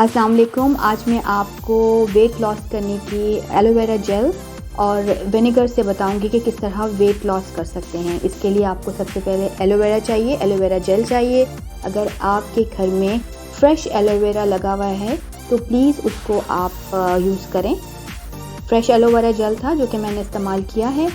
अस्सलाम वालेकुम। आज मैं आपको वेट लॉस करने की एलोवेरा जेल और विनेगर से बताऊंगी कि किस तरह वेट लॉस कर सकते हैं। इसके लिए आपको सबसे पहले एलोवेरा चाहिए, एलोवेरा जेल चाहिए। अगर आपके घर में फ़्रेश एलोवेरा लगा हुआ है तो प्लीज़ उसको आप यूज़ करें। फ़्रेश एलोवेरा जेल था जो कि मैंने इस्तेमाल किया है।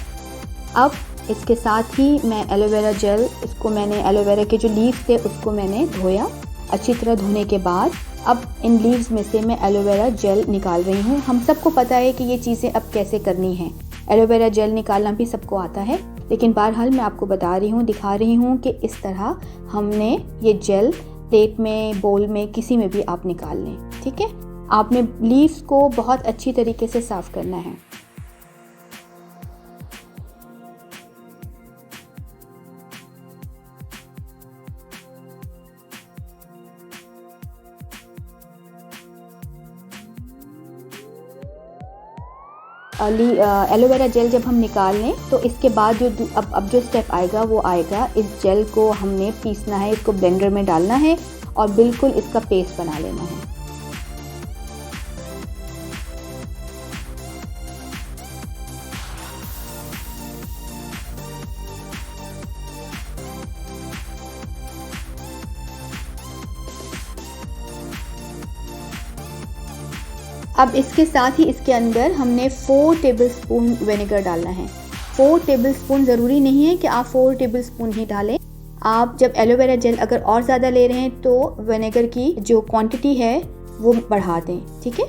अब इसके साथ ही मैं एलोवेरा जेल, इसको मैंने एलोवेरा के जो लीव्स थे उसको मैंने धोया। अच्छी तरह धोने के बाद अब इन लीव्स में से मैं एलोवेरा जेल निकाल रही हूँ। हम सबको पता है कि ये चीज़ें अब कैसे करनी हैं। एलोवेरा जेल निकालना भी सबको आता है, लेकिन बहरहाल मैं आपको बता रही हूँ, दिखा रही हूँ कि इस तरह हमने ये जेल प्लेट में, बोल में, किसी में भी आप निकाल लें। ठीक है, आपने लीव्स को बहुत अच्छी तरीके से साफ़ करना है। एलोवेरा जेल जब हम निकाल लें तो इसके बाद जो अब जो स्टेप आएगा वो आएगा, इस जेल को हमने पीसना है, इसको ब्लेंडर में डालना है और बिल्कुल इसका पेस्ट बना लेना है। अब इसके साथ ही इसके अंदर हमने 4 टेबलस्पून विनेगर डालना है। 4 टेबलस्पून, ज़रूरी नहीं है कि आप 4 टेबलस्पून ही डालें। आप जब एलोवेरा जेल अगर और ज़्यादा ले रहे हैं तो विनेगर की जो क्वांटिटी है वो बढ़ा दें। ठीक है,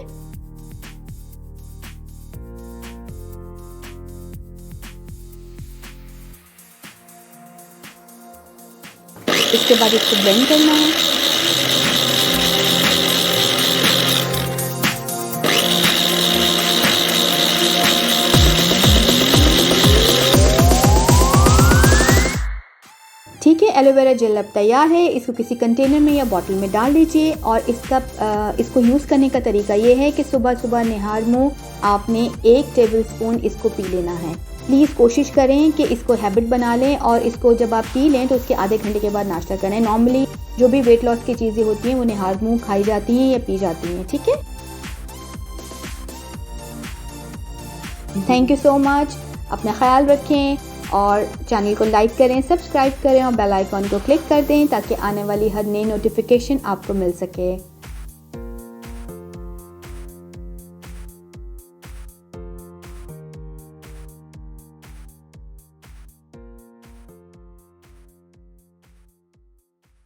इसके बाद इसको ब्लेंड करना है। ठीक है, एलोवेरा जेल अब तैयार है। इसको किसी कंटेनर में या बॉटल में डाल दीजिए और इसको यूज़ करने का तरीका ये है कि सुबह सुबह निहार मुँह आपने 1 टेबलस्पून इसको पी लेना है। प्लीज़ कोशिश करें कि इसको हैबिट बना लें और इसको जब आप पी लें तो उसके आधे घंटे के बाद नाश्ता करें। नॉर्मली जो भी वेट लॉस की चीज़ें होती हैं वो निहार मुँह खाई जाती हैं या पी जाती हैं। ठीक है, थैंक यू सो मच। अपना ख्याल रखें और चैनल को लाइक करें, सब्सक्राइब करें और बेल आइकॉन को क्लिक कर दें ताकि आने वाली हर नई नोटिफिकेशन आपको मिल सके।